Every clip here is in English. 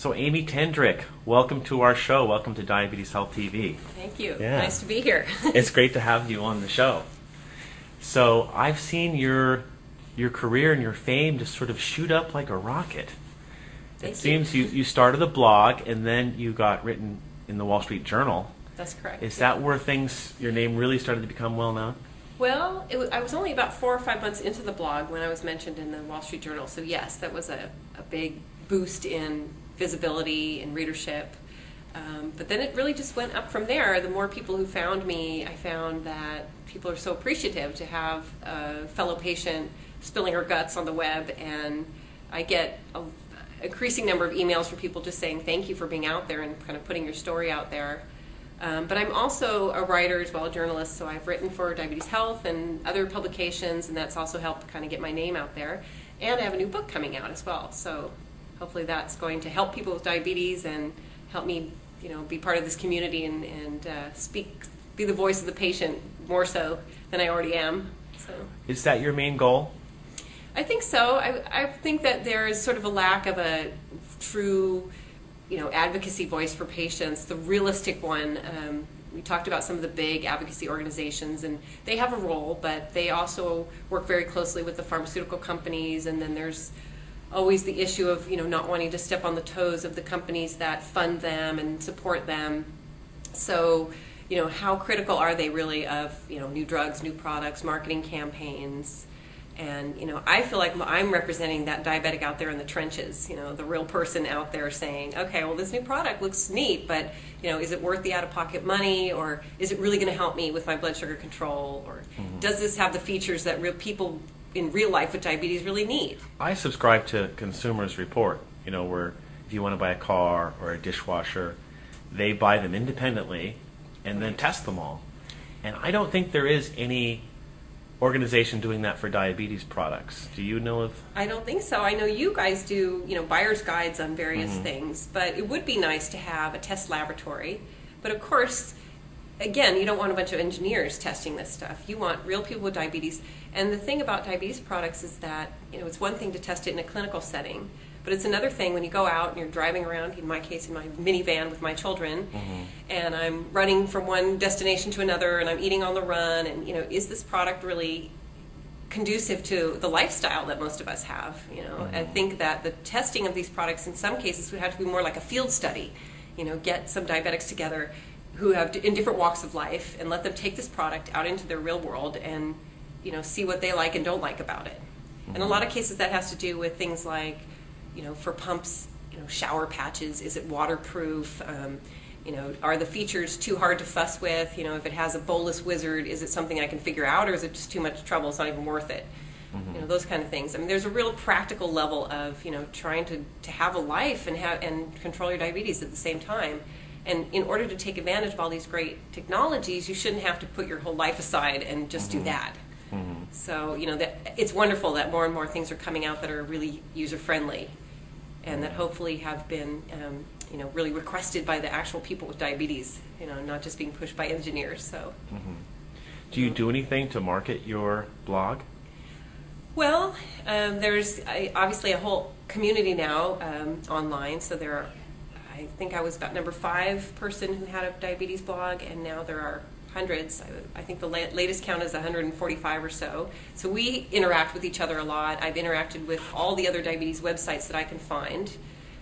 So Amy Tenderich, welcome to our show. Welcome to Diabetes Health TV. Thank you. Yeah. Nice to be here. It's great to have you on the show. So I've seen your career and your fame just sort of shoot up like a rocket. Thank It seems you started a blog and then you got written in the Wall Street Journal. That's correct. Is that where your name really started to become well known? Well, I was only about 4 or 5 months into the blog when I was mentioned in the Wall Street Journal. So yes, that was a big boost in visibility and readership. But then it really just went up from there. The more people who found me, I found that people are so appreciative to have a fellow patient spilling her guts on the web, and I get an increasing number of emails from people just saying thank you for being out there and kind of putting your story out there. But I'm also a writer as well, a journalist, so I've written for Diabetes Health and other publications, and that's also helped kind of get my name out there. And I have a new book coming out as well, so hopefully that's going to help people with diabetes and help me, be part of this community and be the voice of the patient more so than I already am. So, is that your main goal? I think so. I think that there is sort of a lack of a true, advocacy voice for patients, the realistic one. We talked about some of the big advocacy organizations, and they have a role, but they also work very closely with the pharmaceutical companies, and then there's always the issue of not wanting to step on the toes of the companies that fund them and support them. So how critical are they really of new drugs, new products, marketing campaigns? And I feel like I'm representing that diabetic out there in the trenches, the real person out there saying, okay, well, this new product looks neat, but is it worth the out-of-pocket money, or is it really going to help me with my blood sugar control, or does this have the features that real people in real life with diabetes really need? I subscribe to Consumers Report, where if you want to buy a car or a dishwasher, they buy them independently and then test them all. And I don't think there is any organization doing that for diabetes products. Do you know of? I don't think so. I know you guys do, buyer's guides on various things, but it would be nice to have a test laboratory. But of course, again, you don't want a bunch of engineers testing this stuff. You want real people with diabetes. And the thing about diabetes products is that, it's one thing to test it in a clinical setting, but it's another thing when you go out and you're driving around, in my case, in my minivan with my children, and I'm running from one destination to another, and I'm eating on the run, and, is this product really conducive to the lifestyle that most of us have? I think that the testing of these products in some cases would have to be more like a field study, get some diabetics together who have in different walks of life and let them take this product out into their real world and see what they like and don't like about it. In a lot of cases that has to do with things like for pumps, shower patches, is it waterproof? Are the features too hard to fuss with? If it has a bolus wizard, is it something I can figure out, or is it just too much trouble, it's not even worth it? Those kind of things. I mean, there's a real practical level of trying to have a life and control your diabetes at the same time. And in order to take advantage of all these great technologies, you shouldn't have to put your whole life aside and just do that. So, it's wonderful that more and more things are coming out that are really user-friendly and that hopefully have been, really requested by the actual people with diabetes, not just being pushed by engineers. So, do you do anything to market your blog? Well, there's obviously a whole community now online, so there are, I think I was about number 5 person who had a diabetes blog, and now there are hundreds. I think the latest count is 145 or so. So we interact with each other a lot. I've interacted with all the other diabetes websites that I can find,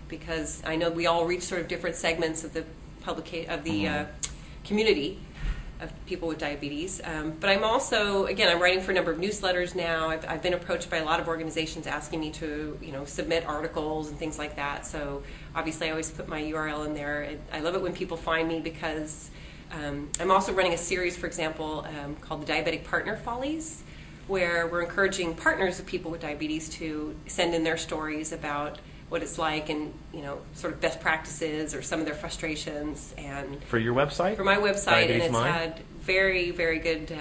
because I know we all reach sort of different segments of the community of people with diabetes. But I'm also, again, I'm writing for a number of newsletters now. I've been approached by a lot of organizations asking me to, submit articles and things like that. So obviously I always put my URL in there. I love it when people find me, because I'm also running a series, for example, called the Diabetic Partner Follies, where we're encouraging partners of people with diabetes to send in their stories about what it's like and, sort of best practices or some of their frustrations. And for your website? For my website, Diabetes and it's Mind? had very, very good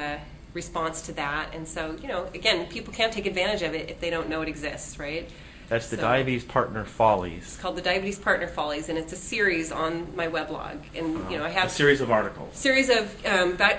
response to that. And so, again, people can't take advantage of it if they don't know it exists, right? That's the Diabetes Partner Follies. It's called the Diabetes Partner Follies, and it's a series on my weblog. And I have a series of articles. Series of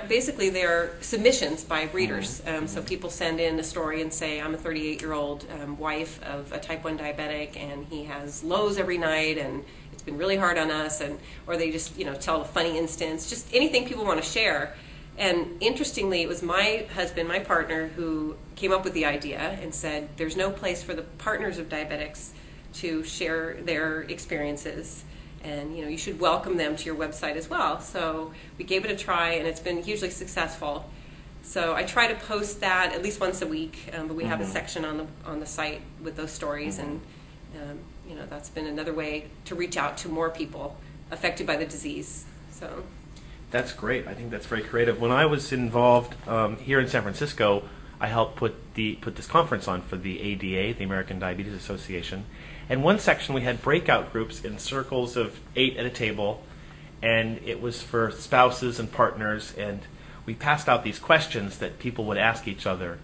basically they're submissions by readers. So people send in a story and say, I'm a 38-year-old wife of a type 1 diabetic, and he has lows every night, and it's it's been really hard on us, or they just tell a funny instance, just anything people want to share. And interestingly, it was my husband, my partner, who came up with the idea and said, there's no place for the partners of diabetics to share their experiences, and you should welcome them to your website as well. So we gave it a try, and it's been hugely successful. So I try to post that at least once a week, but we have a section on the site with those stories, and that's been another way to reach out to more people affected by the disease. So that's great. I think that's very creative. When I was involved here in San Francisco, I helped put this conference on for the ADA, the American Diabetes Association. And one section we had breakout groups in circles of 8 at a table, and it was for spouses and partners, and we passed out these questions that people would ask each other,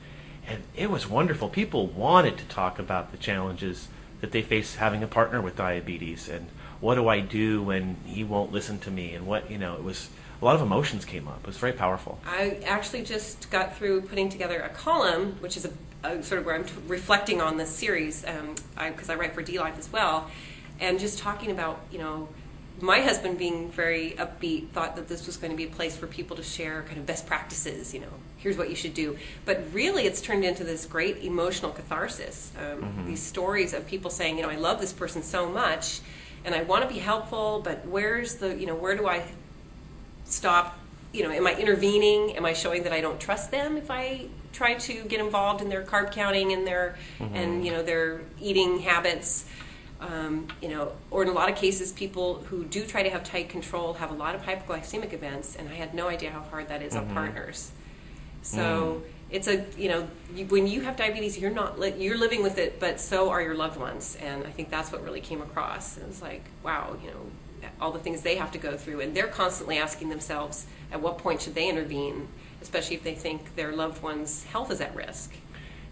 and it was wonderful. People wanted to talk about the challenges that they face having a partner with diabetes, and what do I do when he won't listen to me, and it was a lot of emotions came up. It was very powerful. I actually just got through putting together a column, which is a sort of where I'm reflecting on this series, because I write for DLife as well, and just talking about, my husband, being very upbeat, thought that this was going to be a place for people to share kind of best practices, here's what you should do. But really it's turned into this great emotional catharsis. These stories of people saying, I love this person so much and I want to be helpful, but where do I stop? Am I intervening? Am I showing that I don't trust them if I try to get involved in their carb counting and their eating habits? Or in a lot of cases, people who do try to have tight control have a lot of hypoglycemic events, and I had no idea how hard that is on partners. So it's when you have diabetes, you're living with it, but so are your loved ones, and I think that's what really came across. It was like, wow, all the things they have to go through, and they're constantly asking themselves, at what point should they intervene, especially if they think their loved one's health is at risk.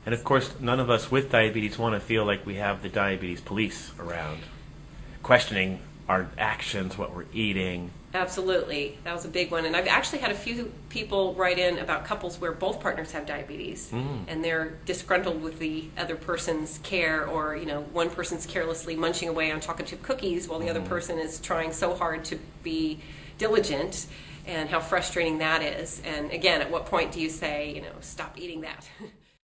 And of course, none of us with diabetes want to feel like we have the diabetes police around, questioning our actions, what we're eating. Absolutely. That was a big one. And I've actually had a few people write in about couples where both partners have diabetes, and they're disgruntled with the other person's care, or, one person's carelessly munching away on chocolate chip cookies while the other person is trying so hard to be diligent, and how frustrating that is. And again, at what point do you say, stop eating that?